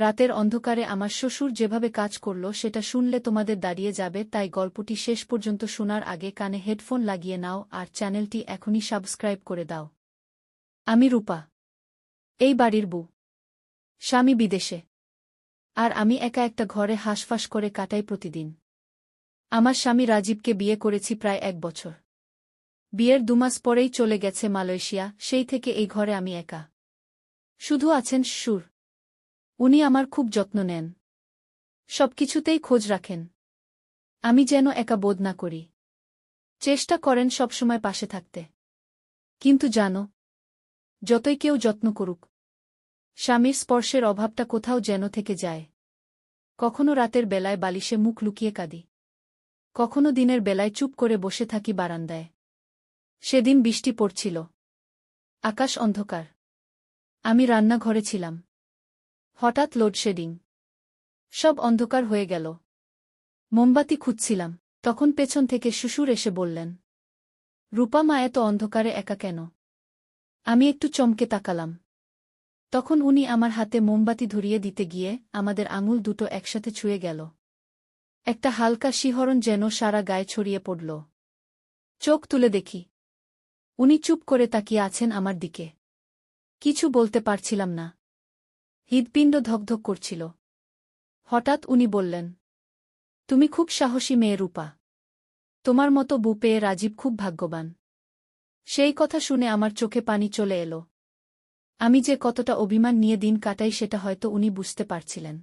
রাতের অন্ধকারে আমার শ্বশুর যেভাবে কাজ করল সেটা শুনলে তোমাদের দাঁড়িয়ে যাবে, তাই গল্পটি শেষ পর্যন্ত শোনার আগে কানে হেডফোন লাগিয়ে নাও আর চ্যানেলটি এখনই সাবস্ক্রাইব করে দাও। আমি রূপা, এই বাড়ির বউ। স্বামী বিদেশে, আর আমি একা একটা ঘরে হাঁসফাঁস করে কাটাই প্রতিদিন। আমার স্বামী রাজীবকে বিয়ে করেছি প্রায় 1 বছর। বিয়ের 2 মাস পরেই চলে গেছে মালয়েশিয়া, সেই থেকে এই ঘরে আমি একা। শুধু আছেন শ্বশুর। উনি আমার খুব যত্ন নেন, সবকিছুতেই খোঁজ রাখেন। আমি যেন একা বোধ না করি। চেষ্টা করেন সবসময় পাশে থাকতে। কিন্তু জানো, যতই কেউ যত্ন করুক, স্বামীর স্পর্শের অভাবটা কোথাও যেন থেকে যায়। কখনো রাতের বেলায় বালিশে মুখ লুকিয়ে কাঁদি, কখনো দিনের বেলায় চুপ করে বসে থাকি বারান্দায়। সেদিন বৃষ্টি পড়ছিল, আকাশ অন্ধকার। আমি রান্নাঘরে ছিলাম। হঠাৎ লোডশেডিং, সব অন্ধকার হয়ে গেল। মোমবাতি খুঁজছিলাম, তখন পেছন থেকে শ্বশুর এসে বললেন, রূপা মা এত অন্ধকারে একা কেন? আমি একটু চমকে তাকালাম। তখন উনি আমার হাতে মোমবাতি ধরিয়ে দিতে গিয়ে আমাদের আঙুল দুটো একসাথে ছুঁয়ে গেল। একটা হালকা শিহরণ যেন সারা গায়ে ছড়িয়ে পড়ল। চোখ তুলে দেখি, উনি চুপ করে তাকিয়ে আছেন আমার দিকে। কিছু বলতে পারছিলাম না, হৃৎপিণ্ড ধকধক করছিল। হঠাৎ উনি বললেন, তুমি খুব সাহসী মেয়ে রূপা। তোমার মতো বউ পেয়ে রাজীব খুব ভাগ্যবান। সেই কথা শুনে আমার চোখে পানি চলে এলো। আমি যে কতটা অভিমান নিয়ে দিন কাটাই সেটা হয়তো উনি বুঝতে পারছিলেন।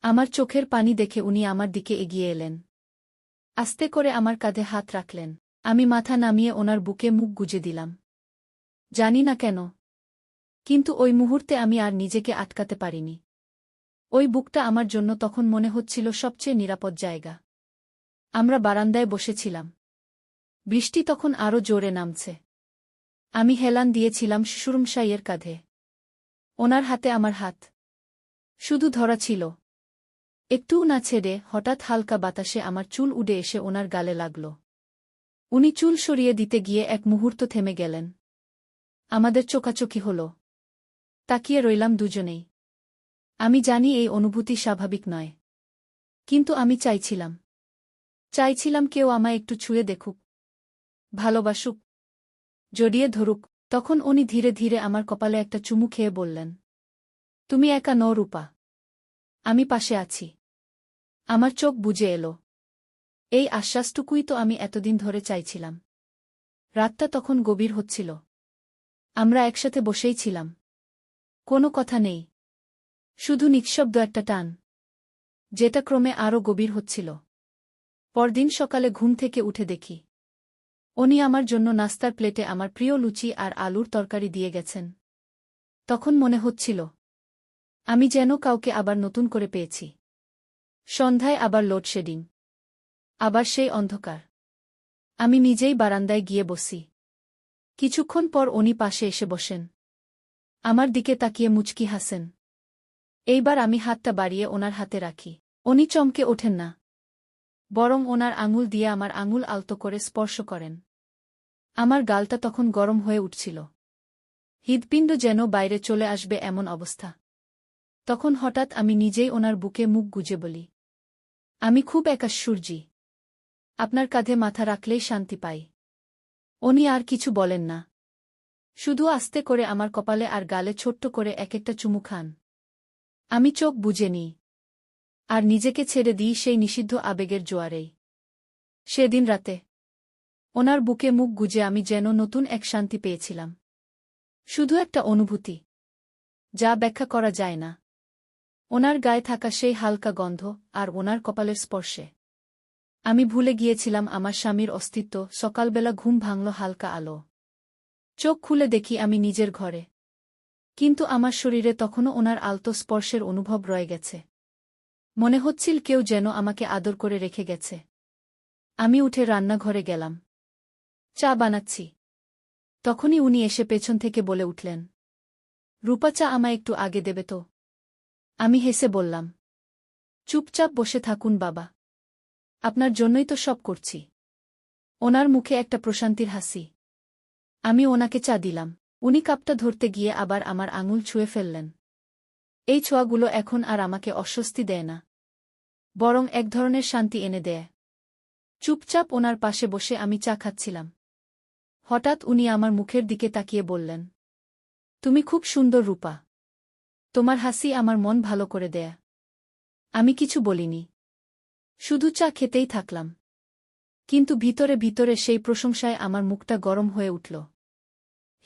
আমার চোখের পানি দেখে উনি আমার দিকে এগিয়ে এলেন। আস্তে করে আমার কাঁধে হাত রাখলেন। আমি মাথা নামিয়ে ওনার বুকে মুখ গুজে দিলাম। জানি না কেন, কিন্তু ওই মুহূর্তে আমি আর নিজেকে আটকাতে পারিনি। ওই বুকটা আমার জন্য তখন মনে হচ্ছিল সবচেয়ে নিরাপদ জায়গা। আমরা বারান্দায় বসেছিলাম। বৃষ্টি তখন আরও জোরে নামছে। আমি হেলান দিয়েছিলাম শ্বশুরমশাইয়ের কাঁধে। ওনার হাতে আমার হাত শুধু ধরা ছিল, একটুও না ছেড়ে। হঠাৎ হালকা বাতাসে আমার চুল উড়ে এসে ওনার গালে লাগল। উনি চুল সরিয়ে দিতে গিয়ে এক মুহূর্ত থেমে গেলেন। আমাদের চোখাচোখি হল। তাকিয়ে রইলাম দুজনেই। আমি জানি এই অনুভূতি স্বাভাবিক নয়, কিন্তু আমি চাইছিলাম কেউ আমায় একটু ছুঁয়ে দেখুক, ভালোবাসুক, জড়িয়ে ধরুক। তখন উনি ধীরে ধীরে আমার কপালে একটা চুমু খেয়ে বললেন, তুমি একা নও রূপা, আমি পাশে আছি। আমার চোখ বুজে এলো। এই আশ্বাসটুকুই তো আমি এতদিন ধরে চাইছিলাম। রাতটা তখন গভীর হচ্ছিল। আমরা একসাথে বসেই ছিলাম। কোনো কথা নেই, শুধু নিঃশব্দ একটা টান, যেটা ক্রমে আরও গভীর হচ্ছিল। পরদিন সকালে ঘুম থেকে উঠে দেখি, উনি আমার জন্য নাস্তার প্লেটে আমার প্রিয় লুচি আর আলুর তরকারি দিয়ে গেছেন। তখন মনে হচ্ছিল আমি যেন কাউকে আবার নতুন করে পেয়েছি। সন্ধ্যায় আবার লোডশেডিং, আবার সেই অন্ধকার। আমি নিজেই বারান্দায় গিয়ে বসি। কিছুক্ষণ পর উনি পাশে এসে বসেন, আমার দিকে তাকিয়ে মুচকি হাসেন। এইবার আমি হাতটা বাড়িয়ে ওনার হাতে রাখি। উনি চমকে ওঠেন না, বরং ওনার আঙুল দিয়ে আমার আঙুল আলতো করে স্পর্শ করেন। আমার গালটা তখন গরম হয়ে উঠছিল, হৃৎপিণ্ড যেন বাইরে চলে আসবে এমন অবস্থা। তখন হঠাৎ আমি নিজেই ওনার বুকে মুখ গুজে বলি, আমি খুব একা সূর্যি, আপনার কাঁধে মাথা রাখলেই শান্তি পাই। উনি আর কিছু বলেন না, শুধু আস্তে করে আমার কপালে আর গালে ছোট্ট করে এক একটা চুমু খান। আমি চোখ বুজে নিই, আর নিজেকে ছেড়ে দিই সেই নিষিদ্ধ আবেগের জোয়ারেই। সেদিন রাতে ওনার বুকে মুখ গুজে আমি যেন নতুন এক শান্তি পেয়েছিলাম। শুধু একটা অনুভূতি, যা ব্যাখ্যা করা যায় না। ওনার গায়ে থাকা সেই হালকা গন্ধ আর ওনার কপালের স্পর্শে আমি ভুলে গিয়েছিলাম আমার স্বামীর অস্তিত্ব। সকালবেলা ঘুম ভাঙল হালকা আলো। চোখ খুলে দেখি আমি নিজের ঘরে, কিন্তু আমার শরীরে তখনও ওনার আলতো স্পর্শের অনুভব রয়ে গেছে। মনে হচ্ছিল কেউ যেন আমাকে আদর করে রেখে গেছে। আমি উঠে রান্নাঘরে গেলাম, চা বানাচ্ছি। তখনই উনি এসে পেছন থেকে বলে উঠলেন, রূপা চা আমায় একটু আগে দেবে তো? আমি হেসে বললাম, চুপচাপ বসে থাকুন বাবা, আপনার জন্যই তো সব করছি। ওনার মুখে একটা প্রশান্তির হাসি। আমি ওনাকে চা দিলাম। উনি কাপটা ধরতে গিয়ে আবার আমার আঙুল ছুঁয়ে ফেললেন। এই ছোঁয়াগুলো এখন আর আমাকে অস্বস্তি দেয় না, বরং এক ধরনের শান্তি এনে দেয়। চুপচাপ ওনার পাশে বসে আমি চা খাচ্ছিলাম। হঠাৎ উনি আমার মুখের দিকে তাকিয়ে বললেন, তুমি খুব সুন্দর রূপা। তোমার হাসি আমার মন ভালো করে দেয়। আমি কিছু বলিনি, শুধু চা খেতেই থাকলাম। কিন্তু ভিতরে ভিতরে সেই প্রশংসায় আমার মুখটা গরম হয়ে উঠল।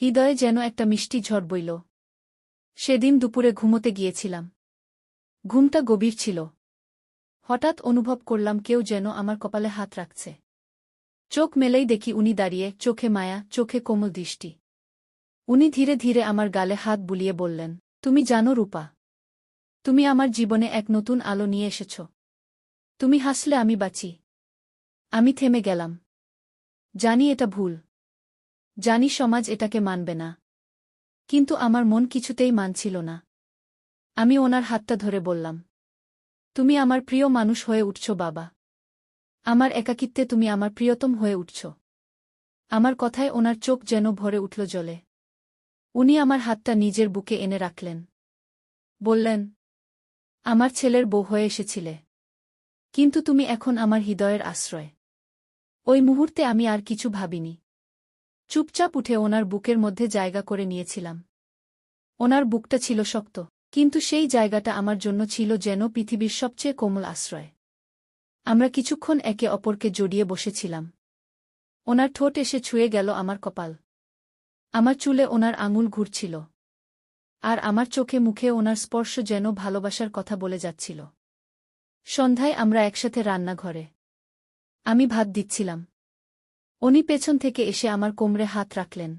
হৃদয়ে যেন একটা মিষ্টি ঝড় বইল। সেদিন দুপুরে ঘুমোতে গিয়েছিলাম। ঘুমটা গভীর ছিল। হঠাৎ অনুভব করলাম কেউ যেন আমার কপালে হাত রাখছে। চোখ মেলেই দেখি উনি দাঁড়িয়ে, চোখে মায়া, চোখে কোমল দৃষ্টি। উনি ধীরে ধীরে আমার গালে হাত বুলিয়ে বললেন, তুমি জানো রূপা, তুমি আমার জীবনে এক নতুন আলো নিয়ে এসেছ। তুমি হাসলে আমি বাঁচি। আমি থেমে গেলাম। জানি এটা ভুল। জানি সমাজ এটাকে মানবে না। কিন্তু আমার মন কিছুতেই মানছিল না। আমি ওনার হাতটা ধরে বললাম, তুমি আমার প্রিয় মানুষ হয়ে উঠছ বাবা। আমার একাকিত্বে তুমি আমার প্রিয়তম হয়ে উঠছ। আমার কথায় ওনার চোখ যেন ভরে উঠল জলে। উনি আমার হাতটা নিজের বুকে এনে রাখলেন। বললেন, আমার ছেলের বউ হয়ে এসেছিলে, কিন্তু তুমি এখন আমার হৃদয়ের আশ্রয়। ওই মুহূর্তে আমি আর কিছু ভাবিনি। চুপচাপ উঠে ওনার বুকের মধ্যে জায়গা করে নিয়েছিলাম। ওনার বুকটা ছিল শক্ত, কিন্তু সেই জায়গাটা আমার জন্য ছিল যেন পৃথিবীর সবচেয়ে কোমল আশ্রয়। আমরা কিছুক্ষণ একে অপরকে জড়িয়ে বসেছিলাম। ওনার ঠোঁট এসে ছুঁয়ে গেল আমার কপাল। আমার চুলে ওনার আঙুল ঘুরছিল। আর আমার চোখে মুখে ওনার স্পর্শ যেন ভালোবাসার কথা বলে যাচ্ছিল। সন্ধ্যায় আমরা একসাথে রান্নাঘরে। আমি ভাত দিচ্ছিলাম। উনি পেছন থেকে এসে আমার কোমরে হাত রাখলেন।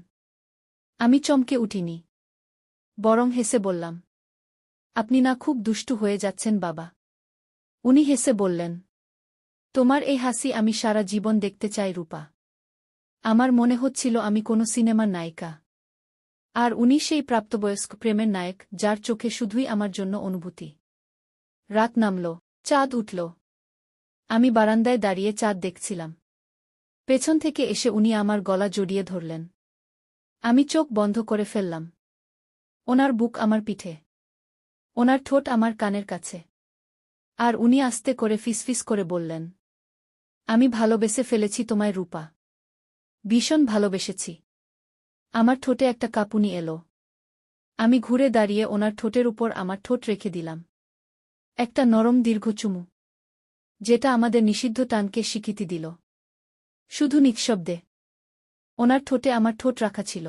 আমি চমকে উঠিনি, বরং হেসে বললাম, আপনি না খুব দুষ্টু হয়ে যাচ্ছেন বাবা। উনি হেসে বললেন, তোমার এই হাসি আমি সারা জীবন দেখতে চাই রূপা। আমার মনে হচ্ছিল আমি কোনো সিনেমার নায়িকা। আর উনি সেই প্রাপ্তবয়স্ক প্রেমের নায়ক, যার চোখে শুধুই আমার জন্য অনুভূতি। রাত নামল, চাঁদ উঠল। আমি বারান্দায় দাঁড়িয়ে চাঁদ দেখছিলাম। পেছন থেকে এসে উনি আমার গলা জড়িয়ে ধরলেন। আমি চোখ বন্ধ করে ফেললাম। ওনার বুক আমার পিঠে, ওনার ঠোঁট আমার কানের কাছে। আর উনি আস্তে করে ফিসফিস করে বললেন, আমি ভালোবেসে ফেলেছি তোমায় রূপা। ভীষণ ভালোবেসেছি। আমার ঠোঁটে একটা কাঁপুনি এলো। আমি ঘুরে দাঁড়িয়ে ওনার ঠোঁটের উপর আমার ঠোঁট রেখে দিলাম। একটা নরম দীর্ঘ চুমু, যেটা আমাদের নিষিদ্ধ টানকে স্বীকৃতি দিল। শুধু নিঃশব্দে। ওনার ঠোঁটে আমার ঠোঁট রাখা ছিল।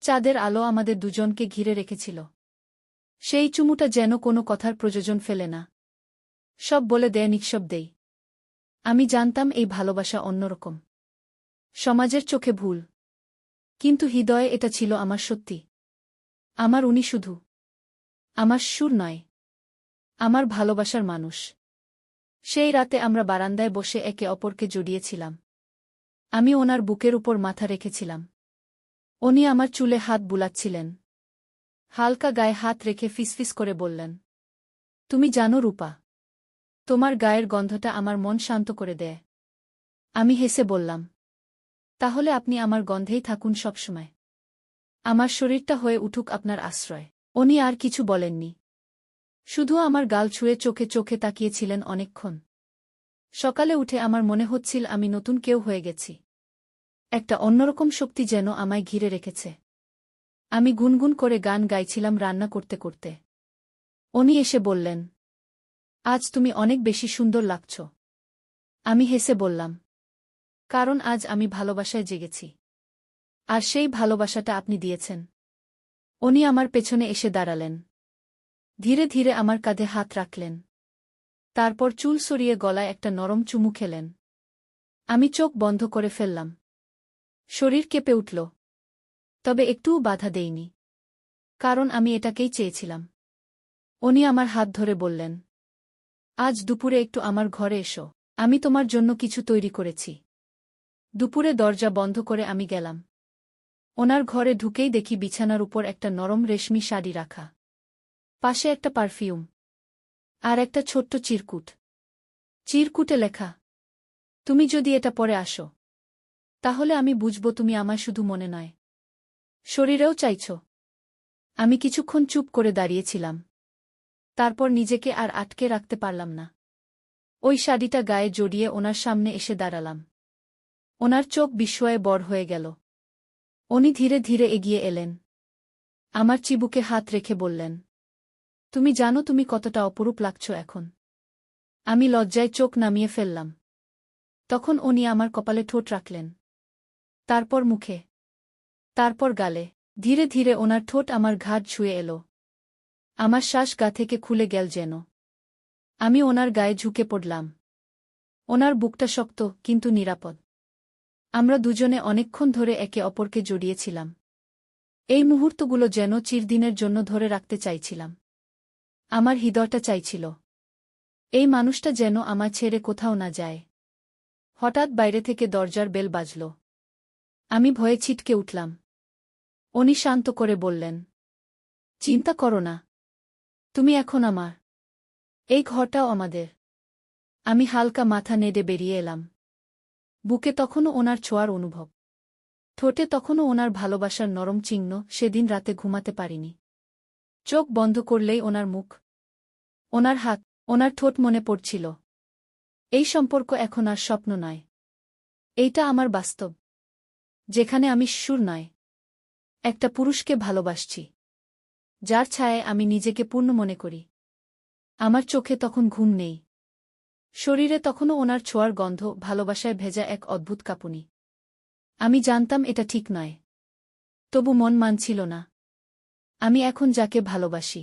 চাঁদের আলো আমাদের দুজনকে ঘিরে রেখেছিল। সেই চুমুটা যেন কোনো কথার প্রয়োজন ফেলে না, সব বলে দেয় নিঃশব্দেই। আমি জানতাম এই ভালোবাসা অন্যরকম। সমাজের চোখে ভুল, কিন্তু হৃদয়ে এটা ছিল আমার সত্যি। আমার উনি শুধু আমার সুর নয়, আমার ভালোবাসার মানুষ। সেই রাতে আমরা বারান্দায় বসে একে অপরকে জড়িয়েছিলাম। আমি ওনার বুকের উপর মাথা রেখেছিলাম। উনি আমার চুলে হাত বুলাচ্ছিলেন। হালকা গায়ে হাত রেখে ফিসফিস করে বললেন, তুমি জানো রূপা, তোমার গায়ের গন্ধটা আমার মন শান্ত করে দেয়। আমি হেসে বললাম, তাহলে আপনি আমার গন্ধেই থাকুন সবসময়। আমার শরীরটা হয়ে উঠুক আপনার আশ্রয়। উনি আর কিছু বলেননি, শুধু আমার গাল ছুঁয়ে চোখে চোখে তাকিয়েছিলেন অনেকক্ষণ। সকালে উঠে আমার মনে হচ্ছিল আমি নতুন কেউ হয়ে গেছি। একটা অন্যরকম শক্তি যেন আমায় ঘিরে রেখেছে। আমি গুনগুন করে গান গাইছিলাম রান্না করতে করতে। উনি এসে বললেন, আজ তুমি অনেক বেশি সুন্দর লাগছ। আমি হেসে বললাম, কারণ আজ আমি ভালোবাসায় জেগেছি। আর সেই ভালোবাসাটা আপনি দিয়েছেন। উনি আমার পেছনে এসে দাঁড়ালেন। ধীরে ধীরে আমার কাঁধে হাত রাখলেন। তারপর চুল সরিয়ে গলায় একটা নরম চুমু খেলেন। আমি চোখ বন্ধ করে ফেললাম। শরীর কেঁপে উঠল। তবে একটুও বাধা দেইনি, কারণ আমি এটাকেই চেয়েছিলাম। উনি আমার হাত ধরে বললেন, আজ দুপুরে একটু আমার ঘরে এসো, আমি তোমার জন্য কিছু তৈরি করেছি। দুপুরে দরজা বন্ধ করে আমি গেলাম। ওনার ঘরে ঢুকেই দেখি বিছানার উপর একটা নরম রেশমি শাড়ি রাখা, পাশে একটা পারফিউম, আর একটা ছোট্ট চিরকুট। চিরকুটে লেখা, তুমি যদি এটা পরে আসো, তাহলে আমি বুঝব তুমি আমায় শুধু মনে নয়, শরীরেও চাইছ। আমি কিছুক্ষণ চুপ করে দাঁড়িয়েছিলাম। তারপর নিজেকে আর আটকে রাখতে পারলাম না। ওই শাড়িটা গায়ে জড়িয়ে ওনার সামনে এসে দাঁড়ালাম। ওনার চোখ বিস্ময়ে বড় হয়ে গেল। উনি ধীরে ধীরে এগিয়ে এলেন। আমার চিবুকে হাত রেখে বললেন, তুমি জানো তুমি কতটা অপরূপ লাগছ এখন। আমি লজ্জায় চোখ নামিয়ে ফেললাম। তখন উনি আমার কপালে ঠোঁট রাখলেন, তারপর মুখে, তারপর গালে। ধীরে ধীরে ওনার ঠোঁট আমার ঘাড় ছুঁয়ে এল। আমার শ্বাস গা থেকে খুলে গেল যেন। আমি ওনার গায়ে ঝুঁকে পড়লাম। ওনার বুকটা শক্ত কিন্তু নিরাপদ। আমরা দুজনে অনেকক্ষণ ধরে একে অপরকে জড়িয়েছিলাম। এই মুহূর্তগুলো যেন চিরদিনের জন্য ধরে রাখতে চাইছিলাম। আমার হৃদয়টা চাইছিল, এই মানুষটা যেন আমায় ছেড়ে কোথাও না যায়। হঠাৎ বাইরে থেকে দরজার বেল বাজল। আমি ভয়ে ছিটকে উঠলাম। উনি শান্ত করে বললেন, চিন্তা করো না, তুমি এখন আমার। এই ঘরটাও আমাদের। আমি হালকা মাথা নেড়ে বেরিয়ে এলাম। বুকে তখনও ওনার ছোঁয়ার অনুভব। ঠোঁটে তখনও ওনার ভালোবাসার নরম চিহ্ন। সেদিন রাতে ঘুমাতে পারিনি। চোখ বন্ধ করলেই ওনার মুখ, ওনার হাত, ওনার ঠোঁট মনে পড়ছিল। এই সম্পর্ক এখন আর স্বপ্ন নয়, এইটা আমার বাস্তব, যেখানে আমি সুর নয়, একটা পুরুষকে ভালোবাসছি, যার ছায়ায় আমি নিজেকে পূর্ণ মনে করি। আমার চোখে তখন ঘুম নেই। শরীরে তখনও ওনার ছোঁয়ার গন্ধ, ভালোবাসায় ভেজা এক অদ্ভুত কাঁপুনি। আমি জানতাম এটা ঠিক নয়, তবু মন মানছিল না। আমি এখন যাকে ভালোবাসি,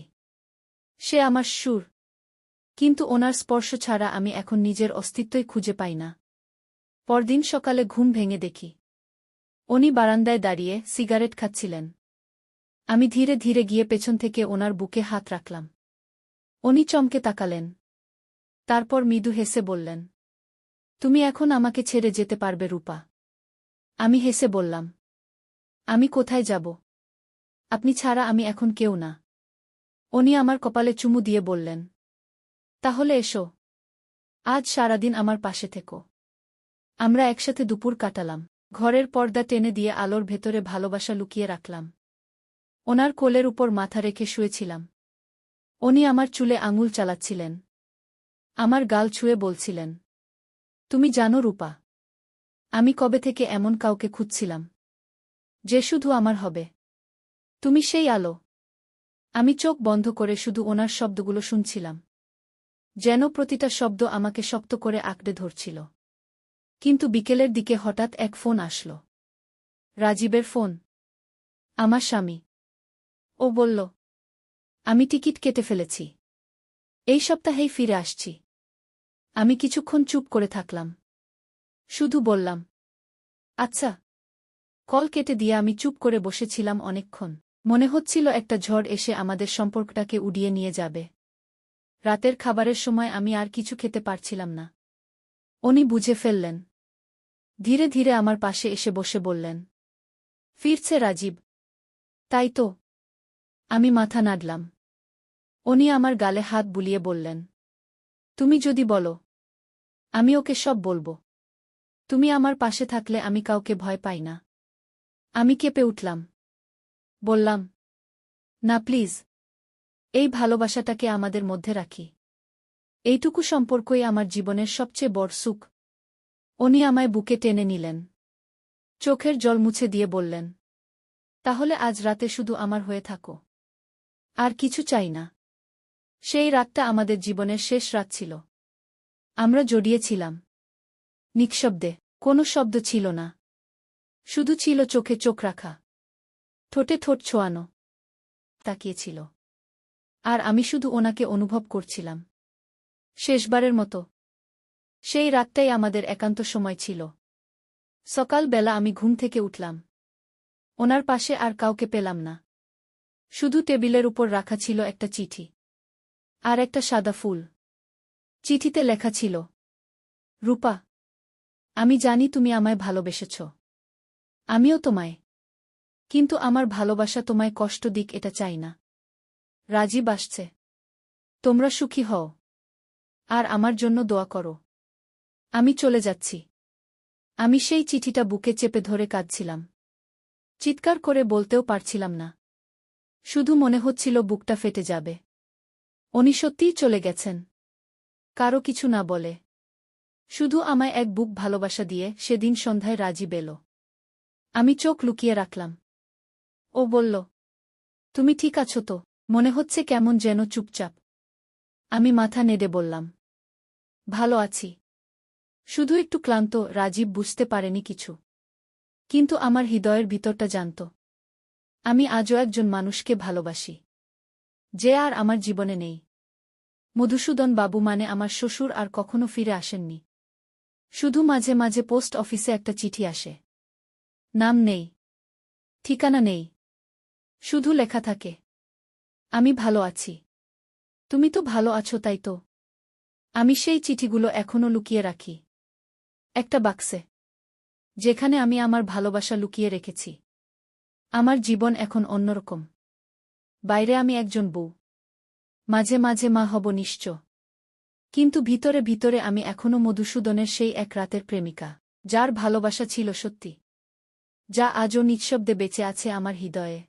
সে আমার সুর, কিন্তু ওনার স্পর্শ ছাড়া আমি এখন নিজের অস্তিত্বই খুঁজে পাই না। পরদিন সকালে ঘুম ভেঙে দেখি উনি বারান্দায় দাঁড়িয়ে সিগারেট খাচ্ছিলেন। আমি ধীরে ধীরে গিয়ে পেছন থেকে ওনার বুকে হাত রাখলাম। উনি চমকে তাকালেন। তারপর মৃদু হেসে বললেন, তুমি এখন আমাকে ছেড়ে যেতে পারবে রূপা? আমি হেসে বললাম, আমি কোথায় যাব? আপনি ছাড়া আমি এখন কেউ না। উনি আমার কপালে চুমু দিয়ে বললেন, তাহলে এসো, আজ সারাদিন আমার পাশে থেকো। আমরা একসাথে দুপুর কাটালাম। ঘরের পর্দা টেনে দিয়ে আলোর ভেতরে ভালোবাসা লুকিয়ে রাখলাম। ওনার কোলের উপর মাথা রেখে শুয়েছিলাম। উনি আমার চুলে আঙুল চালাচ্ছিলেন, আমার গাল ছুঁয়ে বলছিলেন, তুমি জানো রূপা, আমি কবে থেকে এমন কাউকে খুঁজছিলাম, যে শুধু আমার হবে। তুমি সেই আলো। আমি চোখ বন্ধ করে শুধু ওনার শব্দগুলো শুনছিলাম, যেন প্রতিটা শব্দ আমাকে শক্ত করে আঁকড়ে ধরছিল। কিন্তু বিকেলের দিকে হঠাৎ এক ফোন আসল। রাজীবের ফোন। আমার স্বামী। ও বলল, আমি টিকিট কেটে ফেলেছি, এই সপ্তাহেই ফিরে আসছি। আমি কিছুক্ষণ চুপ করে থাকলাম। শুধু বললাম, আচ্ছা। কল কেটে দিয়ে আমি চুপ করে বসেছিলাম অনেকক্ষণ। মনে হচ্ছিল একটা ঝড় এসে আমাদের সম্পর্কটাকে উড়িয়ে নিয়ে যাবে। রাতের খাবারের সময় আমি আর কিছু খেতে পারছিলাম না। উনি বুঝে ফেললেন। ধীরে ধীরে আমার পাশে এসে বসে বললেন, ফিরছে রাজীব, তাই তো? আমি মাথা নাড়লাম। উনি আমার গালে হাত বুলিয়ে বললেন, তুমি যদি বলো, আমি ওকে সব বলবো। তুমি আমার পাশে থাকলে আমি কাউকে ভয় পাই না। আমি কেঁপে উঠলাম। বললাম, না প্লিজ, এই ভালোবাসাটাকে আমাদের মধ্যে রাখি। এইটুকু সম্পর্কই আমার জীবনের সবচেয়ে বড় সুখ। উনি আমায় বুকে টেনে নিলেন। চোখের জল মুছে দিয়ে বললেন, তাহলে আজ রাতে শুধু আমার হয়ে থাকো। আর কিছু চাই না। সেই রাতটা আমাদের জীবনের শেষ রাত ছিল। আমরা জড়িয়েছিলাম নিঃশব্দে, কোনো শব্দ ছিল না। শুধু ছিল চোখে চোখ রাখা, ঠোঁটে ঠোঁট ছোঁয়ানো। তাকিয়েছিল। আর আমি শুধু ওনাকে অনুভব করছিলাম। শেষবারের মতো। সেই রাতটাই আমাদের একান্ত সময় ছিল। সকালবেলা আমি ঘুম থেকে উঠলাম। ওনার পাশে আর কাউকে পেলাম না। শুধু টেবিলের উপর রাখা ছিল একটা চিঠি। আর একটা সাদা ফুল। চিঠিতে লেখা ছিল, রূপা, আমি জানি তুমি আমায় ভালোবেসেছ। আমিও তোমায়। কিন্তু আমার ভালোবাসা তোমায় কষ্ট দিক এটা চাই না। রাজীব আসছে। তোমরা সুখী হও। আর আমার জন্য দোয়া করো। আমি চলে যাচ্ছি। আমি সেই চিঠিটা বুকে চেপে ধরে কাঁদছিলাম। চিৎকার করে বলতেও পারছিলাম না। শুধু মনে হচ্ছিল বুকটা ফেটে যাবে। উনি সত্যিই চলে গেছেন। কারো কিছু না বলে। শুধু আমায় এক বুক ভালোবাসা দিয়ে সেদিন সন্ধ্যায় রাজীব এলো। আমি চোখ লুকিয়ে রাখলাম। ও বলল, তুমি ঠিক আছো তো? মনে হচ্ছে কেমন যেন চুপচাপ। আমি মাথা নেড়ে বললাম, ভালো আছি। শুধু একটু ক্লান্ত। রাজীব বুঝতে পারেনি কিছু। কিন্তু আমার হৃদয়ের ভিতরটা জানত। আমি আজও একজন মানুষকে ভালোবাসি, যে আর আমার জীবনে নেই। মধুসূদন বাবু মানে আমার শ্বশুর আর কখনো ফিরে আসেননি। শুধু মাঝে মাঝে পোস্ট অফিসে একটা চিঠি আসে। নাম নেই, ঠিকানা নেই, শুধু লেখা থাকে, আমি ভালো আছি। তুমি তো ভালো আছো, তাই তো? আমি সেই চিঠিগুলো এখনো লুকিয়ে রাখি একটা বাক্সে, যেখানে আমি আমার ভালোবাসা লুকিয়ে রেখেছি। আমার জীবন এখন অন্যরকম। বাইরে আমি একজন বউ, মাঝে মাঝে মা হব নিশ্চয়। কিন্তু ভিতরে ভিতরে আমি এখনো মধুসূদনের সেই এক রাতের প্রেমিকা, যার ভালোবাসা ছিল সত্যি, যা আজও নিঃশব্দে বেঁচে আছে আমার হৃদয়ে।